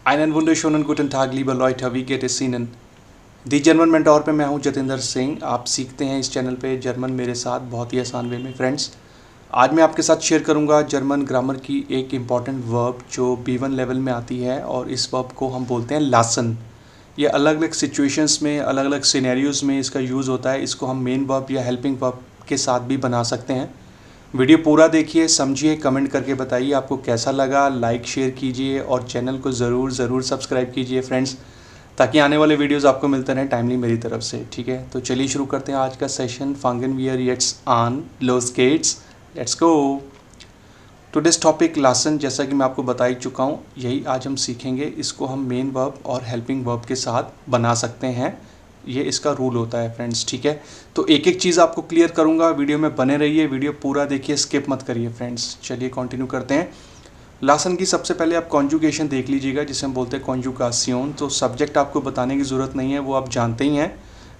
Einen wunderschönen guten Tag, liebe Leute, wie geht es Ihnen? दी German mentor पे मैं हूं जतिंदर सिंह। आप सीखते हैं इस चैनल पे जर्मन मेरे साथ बहुत ही आसान वे में। फ्रेंड्स, आज मैं आपके साथ शेयर करूंगा जर्मन ग्रामर की एक इम्पॉर्टेंट वर्ब जो B1 लेवल में आती है और इस वर्ब को हम बोलते हैं लासन। ये अलग अलग सिचुएशंस में, अलग अलग सिनेरियोज़ में इसका यूज़ होता है। इसको हम मेन वर्ब या हेल्पिंग वर्ब के साथ भी बना सकते हैं। वीडियो पूरा देखिए, समझिए, कमेंट करके बताइए आपको कैसा लगा। लाइक शेयर कीजिए और चैनल को ज़रूर सब्सक्राइब कीजिए फ्रेंड्स, ताकि आने वाले वीडियोस आपको मिलते रहें टाइमली मेरी तरफ से। ठीक है, तो चलिए शुरू करते हैं आज का सेशन। फांगन वियर येट्स ऑन लोस गेट्स, लेट्स गो। टुडेस टॉपिक लासन, जैसा कि मैं आपको बता ही चुका हूँ, यही आज हम सीखेंगे। इसको हम मेन वर्ब और हेल्पिंग वर्ब के साथ बना सकते हैं। ये इसका रूल होता है फ्रेंड्स। ठीक है, तो एक एक चीज़ आपको क्लियर करूँगा, वीडियो में बने रहिए, वीडियो पूरा देखिए, स्किप मत करिए फ्रेंड्स। चलिए कंटिन्यू करते हैं। लासन की सबसे पहले आप कॉन्जुगेशन देख लीजिएगा, जिसे हम बोलते हैं कॉन्जुगासियोन। तो सब्जेक्ट आपको बताने की ज़रूरत नहीं है, वो आप जानते ही हैं,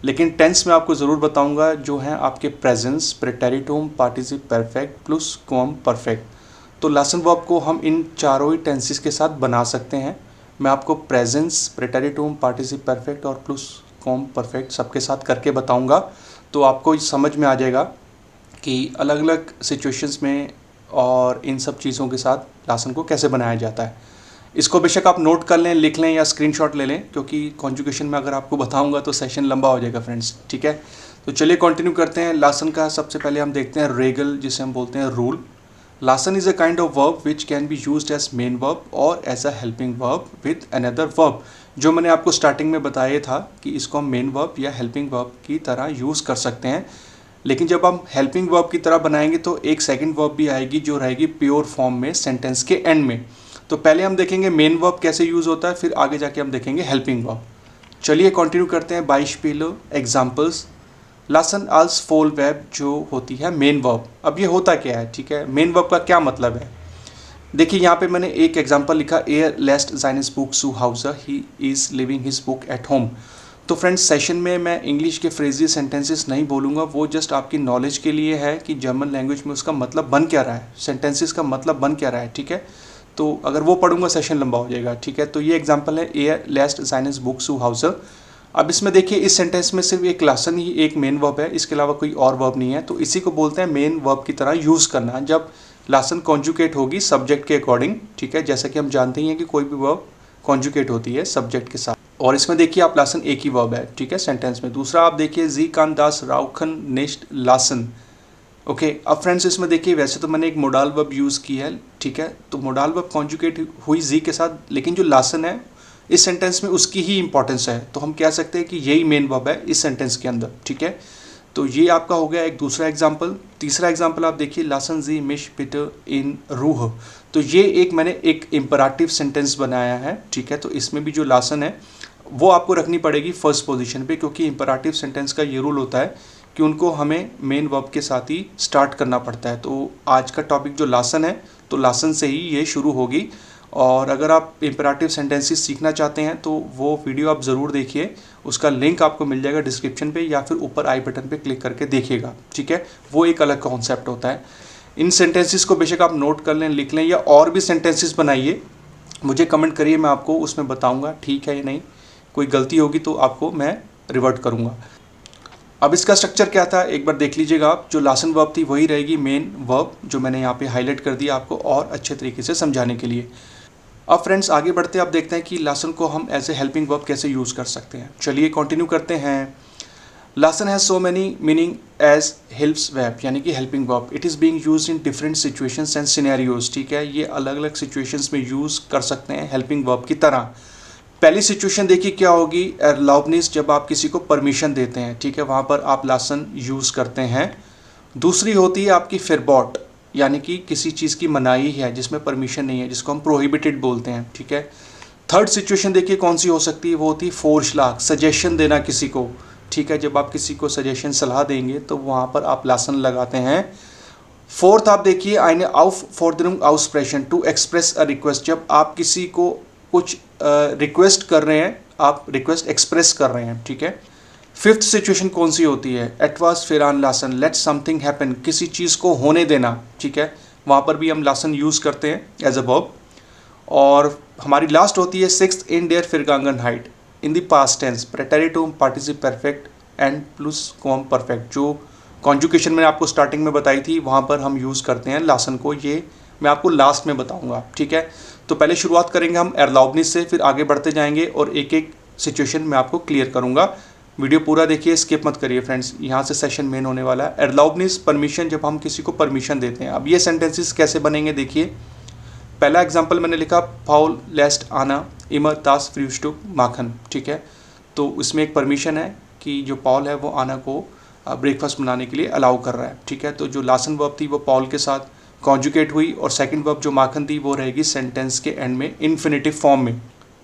लेकिन टेंस में आपको ज़रूर बताऊंगा, जो है आपके प्रेजेंस, प्रेटेरिटुम, पार्टिसिप परफेक्ट प्लस क्वम परफेक्ट। तो लासन वर्ब को हम इन चारों ही टेंसेस के साथ बना सकते हैं। मैं आपको प्रेजेंस, प्रेटेरिटुम, पार्टिसिप परफेक्ट और प्लस क्वम परफेक्ट सबके साथ करके बताऊँगा, तो आपको समझ में आ जाएगा कि अलग अलग सिचुएशंस में और इन सब चीज़ों के साथ लासन को कैसे बनाया जाता है। इसको बेशक आप नोट कर लें, लिख लें या स्क्रीनशॉट ले लें, क्योंकि कॉन्जुगेशन में अगर आपको बताऊंगा तो सेशन लंबा हो जाएगा फ्रेंड्स। ठीक है, तो चलिए कंटिन्यू करते हैं। लासन का सबसे पहले हम देखते हैं रेगल, जिसे हम बोलते हैं रूल। लासन is a kind of verb which can be used as main verb और as a helping verb with another verb. जो मैंने आपको स्टार्टिंग में बताया था कि इसको हम मेन वर्ब या हेल्पिंग वर्ब की तरह यूज़ कर सकते हैं, लेकिन जब हम हेल्पिंग वर्ब की तरह बनाएंगे तो एक सेकंड वर्ब भी आएगी जो रहेगी प्योर फॉर्म में सेंटेंस के एंड में। तो पहले हम देखेंगे मेन वर्ब कैसे यूज़ होता है, फिर आगे जाके हम देखेंगे हेल्पिंग वर्ब। चलिए कंटिन्यू करते हैं। बाइस्पिलो एग्जाम्पल्स। लासन आल्स फोल वेब जो होती है मेन वर्ब। अब ये होता क्या है, ठीक है, मेन वर्ब का क्या मतलब है। देखिए यहाँ पे मैंने एक एग्जाम्पल लिखा, एयर लेस्ट जाइनिस बुक सू हाउसर, he is living his book at home. तो फ्रेंड्स, सेशन में मैं इंग्लिश के फ्रेजेस, सेंटेंसेस नहीं बोलूँगा, वो जस्ट आपकी नॉलेज के लिए है कि जर्मन लैंग्वेज में उसका मतलब बन क्या रहा है, सेंटेंसेस का मतलब बन क्या रहा है। ठीक है, तो अगर वो पढ़ूंगा सेशन लंबा हो जाएगा। ठीक है, तो ये एग्जांपल है, एयर लेस्ट जाइनिस बुक सू हाउसर। अब इसमें देखिए, इस सेंटेंस में सिर्फ एक लासन ही एक मेन वर्ब है, इसके अलावा कोई और वर्ब नहीं है। तो इसी को बोलते हैं मेन वर्ब की तरह यूज़ करना, जब लासन कॉन्जुकेट होगी सब्जेक्ट के अकॉर्डिंग। ठीक है, जैसा कि हम जानते ही हैं कि कोई भी वर्ब कॉन्जुकेट होती है सब्जेक्ट के साथ। और इसमें देखिए आप लासन एक ही वर्ब है, ठीक है, सेंटेंस में। दूसरा आप देखिए, जी कान दास राउखन निश्ट लासन। ओके, अब फ्रेंड्स इसमें देखिए, वैसे तो मैंने एक मोडाल वर्ब यूज़ की है, ठीक है, तो मोडाल वर्ब कॉन्जुकेट हुई जी के साथ, लेकिन जो लासन है इस सेंटेंस में उसकी ही इंपॉर्टेंस है, तो हम कह सकते हैं कि यही मेन वर्ब है इस सेंटेंस के अंदर। ठीक है, तो ये आपका हो गया एक दूसरा एग्जाम्पल। तीसरा एग्जाम्पल आप देखिए, लासन जी मिश बिटर इन रूह। तो ये एक मैंने एक इम्पराटिव सेंटेंस बनाया है। ठीक है, तो इसमें भी जो लासन है वो आपको रखनी पड़ेगी फर्स्ट पोजीशन पे, क्योंकि इम्पराटिव सेंटेंस का ये रूल होता है कि उनको हमें मेन वर्ब के साथ ही स्टार्ट करना पड़ता है। तो आज का टॉपिक जो लासन है, तो लासन से ही ये शुरू होगी। और अगर आप इम्पराटिव सेंटेंसेस सीखना चाहते हैं तो वो वीडियो आप ज़रूर देखिए, उसका लिंक आपको मिल जाएगा डिस्क्रिप्शन पे, या फिर ऊपर आई बटन पे क्लिक करके देखिएगा। ठीक है, वो एक अलग कॉन्सेप्ट होता है। इन सेंटेंसेस को बेशक आप नोट कर लें, लिख लें, या और भी सेंटेंसेस बनाइए, मुझे कमेंट करिए, मैं आपको उसमें बताऊँगा ठीक है या नहीं। कोई गलती होगी तो आपको मैं रिवर्ट करूँगा। अब इसका स्ट्रक्चर क्या था एक बार देख लीजिएगा आप। जो लासन वर्ब थी वही रहेगी मेन वर्ब, जो मैंने यहाँ पे हाईलाइट कर दिया आपको और अच्छे तरीके से समझाने के लिए। अब फ्रेंड्स आगे बढ़ते आप देखते हैं कि लासन को हम एज ए हेल्पिंग वर्ब कैसे यूज़ कर सकते हैं। चलिए कंटिन्यू करते हैं। लासन has so many meaning as helps verb, यानी कि helping verb. It is being used in different situations and scenarios. ठीक है, ये अलग अलग सिचुएशंस में यूज़ कर सकते हैं हेल्पिंग वर्ब की तरह। पहली सिचुएशन देखिए क्या होगी, एरलाउबनिस, जब आप किसी को परमिशन देते हैं, ठीक है, वहाँ पर आप लासन यूज़ करते हैं। दूसरी होती है आपकी फिरबॉट, यानी कि किसी चीज़ की मनाही है जिसमें परमिशन नहीं है, जिसको हम प्रोहिबिटेड बोलते हैं। ठीक है, थर्ड सिचुएशन देखिए कौन सी हो सकती है, वो होती है फोरश्लाग, सजेशन देना किसी को। ठीक है, जब आप किसी को सजेशन, सलाह देंगे तो वहाँ पर आप लासन लगाते हैं। फोर्थ आप देखिए, आइने आउफ फॉरदरिंग आउसप्रेशन, टू एक्सप्रेस अ रिक्वेस्ट, जब आप किसी को कुछ रिक्वेस्ट कर रहे हैं, आप रिक्वेस्ट एक्सप्रेस कर रहे हैं। ठीक है, फिफ्थ सिचुएशन कौन सी होती है, एटवास फिरान लासन, लेट समथिंग हैपन, किसी चीज़ को होने देना। ठीक है, वहाँ पर भी हम लासन यूज़ करते हैं एज अ वर्ब। और हमारी लास्ट होती है सिक्स्थ इन डेयर फिरगांगन हाइट इन द पास्ट टेंस प्रेटेरिटुम पार्टिसिप परफेक्ट एंड प्लस कॉम परफेक्ट। जो कॉन्जुकेशन मैंने आपको स्टार्टिंग में बताई थी वहाँ पर हम यूज़ करते हैं लासन को, ये मैं आपको लास्ट में बताऊंगा, ठीक है। तो पहले शुरुआत करेंगे हम एर्लाउबनिस से, फिर आगे बढ़ते जाएंगे और एक एक सिचुएशन मैं आपको क्लियर करूंगा। वीडियो पूरा देखिए, स्किप मत करिए फ्रेंड्स, यहाँ से सेशन मेन होने वाला है। एर्लाउबनिस परमिशन, जब हम किसी को परमिशन देते हैं। अब ये सेंटेंसेस कैसे बनेंगे देखिए। पहला एग्जाम्पल मैंने लिखा पाउल लेस्ट आना इमर तास फ्रूस्टुक माखन, ठीक है। तो इसमें एक परमिशन है कि जो पॉल है वो आना को ब्रेकफास्ट बनाने के लिए अलाउ कर रहा है, ठीक है। तो जो लासन वर्ब थी वो पॉल के साथ कॉन्जुकेट हुई और सेकंड वर्ब जो माखन थी वो रहेगी सेंटेंस के एंड में इन्फिनेटिव फॉर्म में।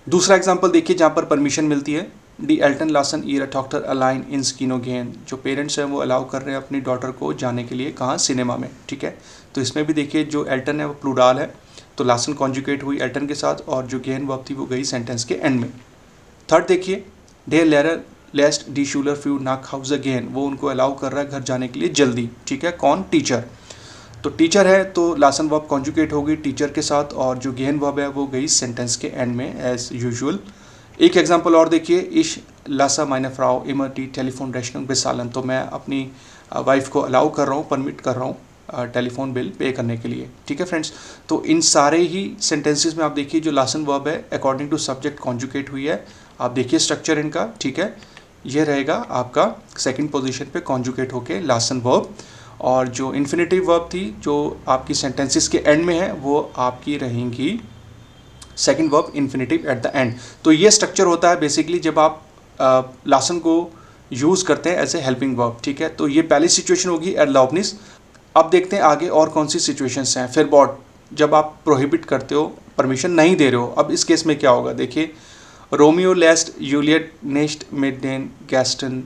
दूसरा एग्जांपल देखिए जहाँ पर परमिशन मिलती है। डी एल्टन लासन ईर डॉक्टर अलाइन इन स्किनोगेन, जो पेरेंट्स हैं वो अलाउ कर रहे हैं अपनी डॉटर को जाने के लिए, कहाँ, सिनेमा में, ठीक है। तो इसमें भी देखिए जो एल्टन है वो प्लूराल है, तो लासन कॉन्जुकेट हुई एल्टन के साथ और जो गेन वर्ब थी वो गई सेंटेंस के एंड में। थर्ड देखिए डे लेरर लेस्ट डी शूलर फ्यू नाक हाउस अगेन, वो उनको अलाउ कर रहा है घर जाने के लिए जल्दी, ठीक है। कौन, टीचर। तो टीचर है तो लासन वर्ब कॉन्जुकेट होगी टीचर के साथ और जो गेन वर्ब है वो गई सेंटेंस के एंड में एज यूजुअल। एक एग्जांपल और देखिए, इश लासा माइने फ्राउ इमर टी टेलीफोन रेशनिंग बेसालन, तो मैं अपनी वाइफ को अलाउ कर रहा हूँ, परमिट कर रहा हूँ टेलीफोन बिल पे करने के लिए, ठीक है फ्रेंड्स। तो इन सारे ही सेंटेंसेस में आप देखिए जो लासन वर्ब है अकॉर्डिंग टू सब्जेक्ट कॉन्जुकेट हुई है। आप देखिए स्ट्रक्चर इनका, ठीक है। ये रहेगा आपका सेकंड पोजीशन पे कॉन्जुकेट होके लासन वर्ब, और जो इन्फिनेटिव वर्ब थी जो आपकी सेंटेंसेस के एंड में है वो आपकी रहेंगी second verb infinitive at the end. तो ये स्ट्रक्चर होता है बेसिकली जब आप लासन को यूज़ करते हैं एज ए हेल्पिंग वर्ब, ठीक है। तो ये पहली सिचुएशन होगी एर्लाउबनिस। अब देखते हैं आगे और कौन सी सिचुएशंस हैं। फिर बॉट, जब आप प्रोहिबिट करते हो, परमिशन नहीं दे रहे हो। अब इस केस में क्या होगा देखिए, रोमियो लेस्ट जूलियट नेस्ट मिडडेन गैस्टन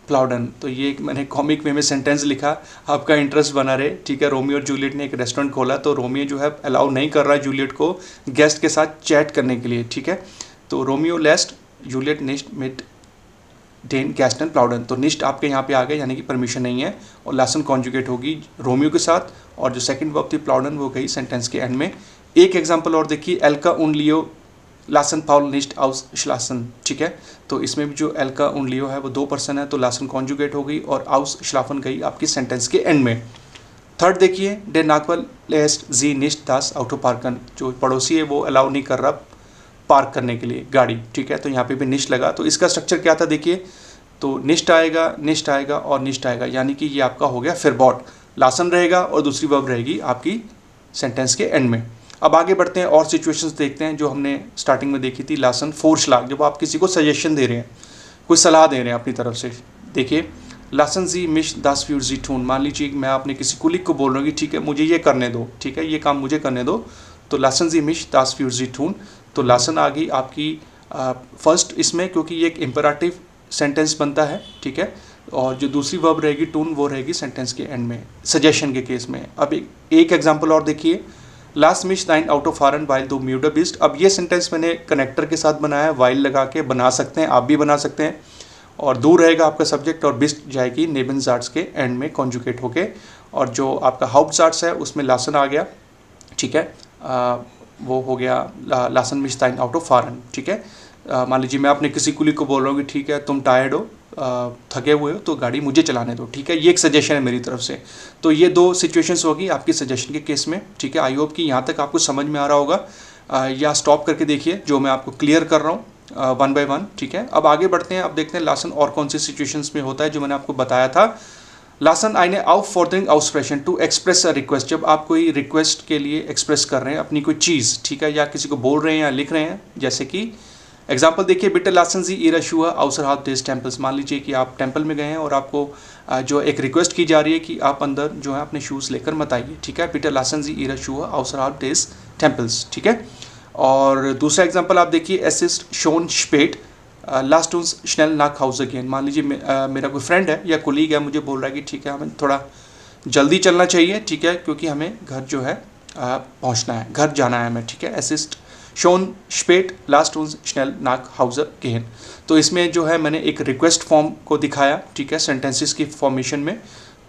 प्लाउडन, तो ये मैंने कॉमिक वे में सेंटेंस लिखा, आपका इंटरेस्ट बना रहे, ठीक है। रोमियो और जूलियट ने एक रेस्टोरेंट खोला, तो रोमियो जो है अलाउ नहीं कर रहा है जूलियट को गेस्ट के साथ चैट करने के लिए, ठीक है। तो रोमियो लेस्ट जूलियट निस्ट मिड डेन गैस्टन प्लाउडन, तो निस्ट आपके यहाँ पे आ गए, यानी कि परमिशन नहीं है, और लासन कॉन्जुगेट होगी रोमियो के साथ और जो सेकंड वर्ब थी प्लाउडन वो गई सेंटेंस के एंड में। एक एग्जाम्पल और देखिए, एल्का उन लियो लासन पाउल निस्ट आउस श्लासन, ठीक है। तो इसमें भी जो एल्का उन लियो है वो दो पर्सन है, तो लासन कॉन्जुगेट हो गई और आउस श्लाफन गई आपकी सेंटेंस के एंड में। थर्ड देखिए, डे नाकवल लेस्ट जी निस्ट दास आउटो पार्कन, जो पड़ोसी है वो अलाउ नहीं कर रहा पार्क करने के लिए गाड़ी, ठीक है। तो यहाँ पे भी निस्ट लगा। तो इसका स्ट्रक्चर क्या था देखिए, तो निस्ट आएगा और निस्ट आएगा, यानी कि ये आपका हो गया फिर बॉट, लासन रहेगा और दूसरी वर्ब रहेगी आपकी सेंटेंस के एंड में। अब आगे बढ़ते हैं और सिचुएशंस देखते हैं जो हमने स्टार्टिंग में देखी थी। लासन फोरश्लाग, जब आप किसी को सजेशन दे रहे हैं, कोई सलाह दे रहे हैं अपनी तरफ से। देखिए लासन जी मिश दास फ्यूर जी ठून, मान लीजिए मैं अपने किसी कुलिक को बोल रहा हूँ कि ठीक है मुझे ये करने दो, ठीक है, ये काम मुझे करने दो, तो लासन जी मिश दास फ्यूर जी ठून, तो लासन आ गई आपकी फर्स्ट इसमें, क्योंकि ये एक इम्पराटिव सेंटेंस बनता है, ठीक है। और जो दूसरी वर्ब रहेगी टून वो रहेगी सेंटेंस के एंड में सजेशन के केस में। अब एक एग्जाम्पल और देखिए, लास्ट मिश दाइन आउट ऑफ फारन वाइल दो म्यूडा बिस्ट। अब ये सेंटेंस मैंने कनेक्टर के साथ बनाया, वाइल लगा के बना सकते हैं, आप भी बना सकते हैं, और दूर रहेगा आपका सब्जेक्ट और बिस्ट जाएगी नेबनजार्ट्स के एंड में कॉन्जुकेट होके, और जो आपका हाउप्टजार्ट्स है उसमें लासन आ गया, ठीक है। वो हो गया लासन मिश दाइन आउट ऑफ फारन, ठीक है। मान लीजिए मैं अपने किसी कुली को बोल रहा हूँ कि ठीक है तुम टायर्ड हो, थके हुए हो, तो गाड़ी मुझे चलाने दो, ठीक है। ये एक सजेशन है मेरी तरफ से। तो ये दो सिचुएशंस होगी आपकी सजेशन के केस में, ठीक है। आई होप कि यहाँ तक आपको समझ में आ रहा होगा, या स्टॉप करके देखिए जो मैं आपको क्लियर कर रहा हूँ वन बाय वन, ठीक है। अब आगे बढ़ते हैं, अब देखते हैं लासन और कौन सी सिचुएशंस में होता है जो मैंने आपको बताया था। लासन आइने आउ फॉर्दरिंग आउटस्प्रेशन टू एक्सप्रेस अ रिक्वेस्ट, जब आप कोई रिक्वेस्ट के लिए एक्सप्रेस कर रहे हैं अपनी कोई चीज़, ठीक है, या किसी को बोल रहे हैं या लिख रहे हैं, जैसे कि एग्जाम्पल देखिए, बिटर लासन जी ईरा शुआ आउसर हाथ देश टेम्पल्स, मान लीजिए कि आप टेम्पल में गए हैं और आपको जो एक रिक्वेस्ट की जा रही है कि आप अंदर जो है अपने शूज़ लेकर मत आइए, ठीक है। बिटर लासन जी ईरा शुआ आउसर हाथ देश टेम्पल्स, ठीक है। और दूसरा एग्जाम्पल आप देखिए, एसिस्ट शोन स्पेट लास्ट उन्स स्नेल नाक हाउस अगेन, मान लीजिए मेरा कोई फ्रेंड है या कोलीग है, मुझे बोल रहा है कि ठीक है हमें थोड़ा जल्दी चलना चाहिए, ठीक है, क्योंकि हमें घर जो है पहुंचना है, घर जाना है हमें, ठीक है। असिस्ट शोन स्पेट लास्ट उन्स स्नेल नाक हाउस अगेन, तो इसमें जो है मैंने एक रिक्वेस्ट फॉर्म को दिखाया, ठीक है, सेंटेंसेस की फॉर्मेशन में।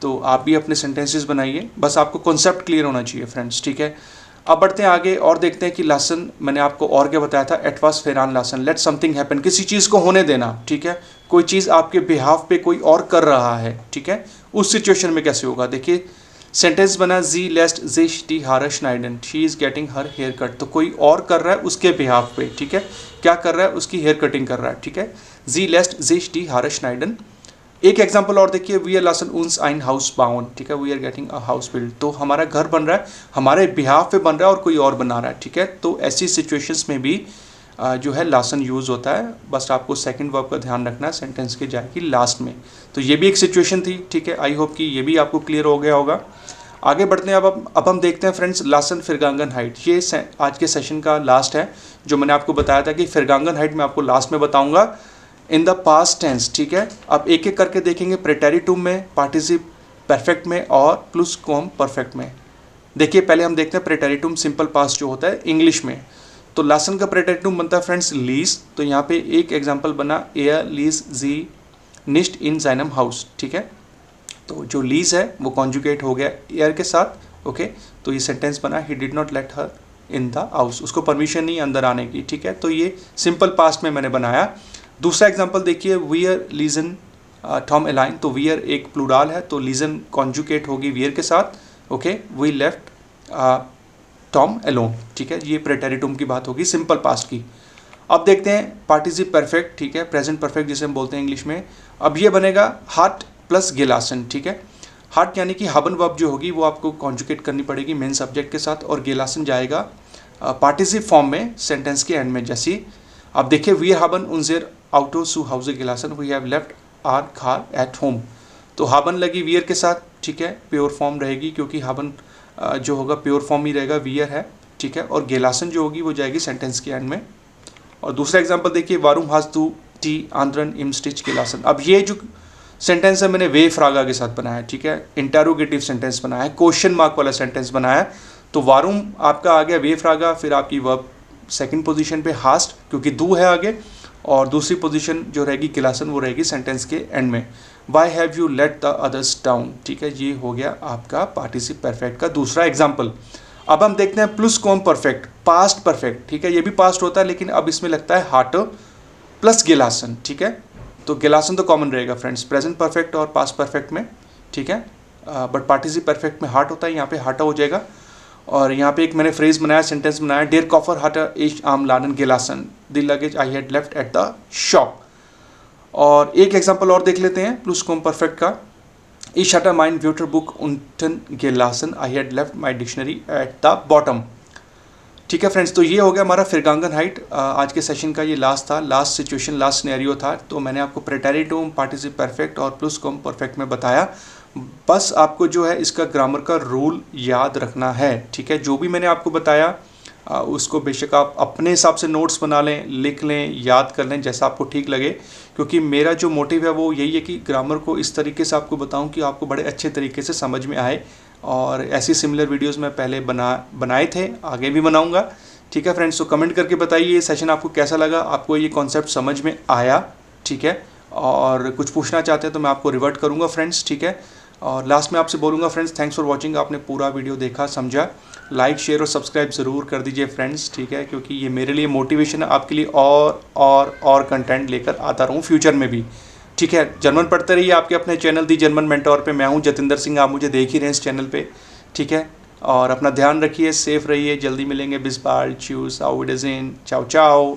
तो आप भी अपने सेंटेंसेस बनाइए, बस आपको कॉन्सेप्ट क्लियर होना चाहिए फ्रेंड्स, ठीक है। अब बढ़ते हैं आगे और देखते हैं कि लासन मैंने आपको और क्या बताया था, एट वाज फेरान लासन, लेट समथिंग हैपन, किसी चीज़ को होने देना, ठीक है। कोई चीज़ आपके बिहाफ पे कोई और कर रहा है, ठीक है, उस सिचुएशन में कैसे होगा। देखिए सेंटेंस बना, जी लेस्ट जिश टी हारा श्नाइडन, she is getting her hair cut, तो कोई और कर रहा है उसके बिहाफ पे, ठीक है, क्या कर रहा है, उसकी हेयर कटिंग कर रहा है, ठीक है, जी लेस्ट जिश टी हारा श्नाइडन। एक एग्जांपल और देखिए, वी आर लासन उन्स आइन हाउस बाउन, ठीक है, we are getting a house build, तो हमारा घर बन रहा है, हमारे बिहाफ पे बन रहा है और कोई और बना रहा है, ठीक है। तो ऐसी सिचुएशंस में भी जो है लासन यूज़ होता है, बस आपको सेकंड वर्ब का ध्यान रखना है सेंटेंस के जाएगी लास्ट में। तो ये भी एक सिचुएशन थी, ठीक है, आई होप कि ये भी आपको क्लियर हो गया होगा। आगे बढ़ते हैं, अब हम देखते हैं फ्रेंड्स लासन फिरगांगन हाइट, ये आज के सेशन का लास्ट है, जो मैंने आपको बताया था कि फिरगांगन हाइट मैं आपको लास्ट में बताऊंगा इन द पास्ट टेंस, ठीक है। अब एक एक करके देखेंगे, प्रेटेरिटुम में, पार्टिसिप परफेक्ट में और प्लुसक्वम परफेक्ट में। देखिए पहले हम देखते हैं प्रेटेरिटुम सिंपल पास्ट जो होता है इंग्लिश में। तो लासन का प्रेटेरिटुम बनता है फ्रेंड्स लीज, तो यहाँ पे एक एग्जांपल बना, एयर लीज जी निस्ट इन जाइनम हाउस, ठीक है। तो जो लीज है वो कॉन्जुगेट हो गया एयर के साथ, ओके। तो ये सेंटेंस बना, he did not let her in the house, उसको परमिशन नहीं अंदर आने की, ठीक है। तो ये सिंपल पास्ट में मैंने बनाया। दूसरा एग्जांपल देखिए, वियर लीजन टॉम एलाइन, तो वियर एक प्लूरल है, तो लीजन कॉन्जुगेट होगी वियर के साथ, okay. We left Tom alone, ठीक है, ये प्रेटेरिटुम की बात होगी सिंपल पास्ट की। अब देखते हैं पार्टिसिप परफेक्ट, ठीक है, प्रेजेंट परफेक्ट जिसे हम बोलते हैं इंग्लिश में। अब ये बनेगा हार्ट प्लस गेलासन, ठीक है। हार्ट यानी कि हबन वर्ब जो होगी वो आपको कॉन्जुगेट करनी पड़ेगी मेन सब्जेक्ट के साथ, और गेलासन जाएगा पार्टिसिप फॉर्म में सेंटेंस के एंड में। जैसी अब देखिए, वी हबन उनजेर आउटो सू हाउस गेलासन, we have left our car at home, तो हाबन लगी वियर के साथ, ठीक है, प्योर फॉर्म रहेगी क्योंकि हाबन जो होगा प्योर फॉर्म ही रहेगा, वियर है, ठीक है, और गेलासन जो होगी वो जाएगी सेंटेंस के एंड में। और दूसरा एग्जांपल देखिए, वारूम हाज तू टी आंध्रन इम स्टिच गेलासन। अब ये जो सेंटेंस है मैंने वे फ्रागा के साथ बनाया है, ठीक है, इंटेरोगेटिव सेंटेंस बनाया है, क्वेश्चन मार्क वाला सेंटेंस बनाया है। तो वारूम आपका आ गया वे फ्रागा, फिर आपकी वर्ब सेकंड पोजीशन पे हास्ट क्योंकि दू है आगे, और दूसरी पोजीशन जो रहेगी गेलासन वो रहेगी सेंटेंस के एंड में। Why have you let the others down, ठीक है, ये हो गया आपका पार्टिसिप परफेक्ट का दूसरा एग्जाम्पल। अब हम देखते हैं प्लुसक्वम परफेक्ट, पास्ट परफेक्ट, ठीक है, ये भी पास्ट होता है लेकिन अब इसमें लगता है हार्ट प्लस गेलासन, ठीक है। तो गेलासन तो कॉमन रहेगा फ्रेंड्स प्रेजेंट परफेक्ट और पास्ट परफेक्ट में, ठीक है, बट पार्टिसिप परफेक्ट में हार्ट होता है, यहाँ पे हार्टा हो जाएगा। और यहाँ पे एक मैंने फ्रेज बनाया, सेंटेंस बनाया, डेयर कॉफर हार्टा इश आम लाडन गेलासन the luggage I had left at the shop. और एक एग्जांपल और देख लेते हैं प्लुसक्वम परफेक्ट का, इश हटा माइन व्यूटर बुक उन्टन गेलासन I had left my dictionary at the bottom, ठीक है फ्रेंड्स। तो ये हो गया हमारा फिरगांगन हाइट, आज के सेशन का ये लास्ट था, लास्ट सिचुएशन, लास्ट सिनेरियो था। तो मैंने आपको प्रेटेरिटुम, पार्टिसिप परफेक्ट और प्लुसक्वम परफेक्ट में बताया। बस आपको जो है इसका ग्रामर का रूल याद रखना है, ठीक है। जो भी मैंने आपको बताया उसको बेशक आप अपने हिसाब से नोट्स बना लें, लिख लें, याद कर लें, जैसा आपको ठीक लगे, क्योंकि मेरा जो मोटिव है वो यही है कि ग्रामर को इस तरीके से आपको बताऊं कि आपको बड़े अच्छे तरीके से समझ में आए। और ऐसी सिमिलर वीडियोस मैं पहले बनाए थे, आगे भी बनाऊंगा, ठीक है फ्रेंड्स। तो कमेंट करके बताइए ये सेशन आपको कैसा लगा, आपको ये कॉन्सेप्ट समझ में आया, ठीक है। और कुछ पूछना चाहते हैं तो मैं आपको रिवर्ट करूँगा फ्रेंड्स, ठीक है। और लास्ट में आपसे बोलूँगा फ्रेंड्स, थैंक्स फॉर वॉचिंग, आपने पूरा वीडियो देखा, समझा, लाइक शेयर और सब्सक्राइब ज़रूर कर दीजिए फ्रेंड्स, ठीक है, क्योंकि ये मेरे लिए मोटिवेशन है आपके लिए और कंटेंट लेकर आता रहूँ फ्यूचर में भी, ठीक है। जर्मन पढ़ते रहिए आपके अपने चैनल दी जर्मन मेंटोर पे, मैं हूँ जतिंदर सिंह, आप मुझे देख ही रहे हैं इस चैनल पे, ठीक है। और अपना ध्यान रखिए, सेफ रहिए, जल्दी मिलेंगे, बिस बाल, च्यूस, आउ विडजेन, चाओ चाओ।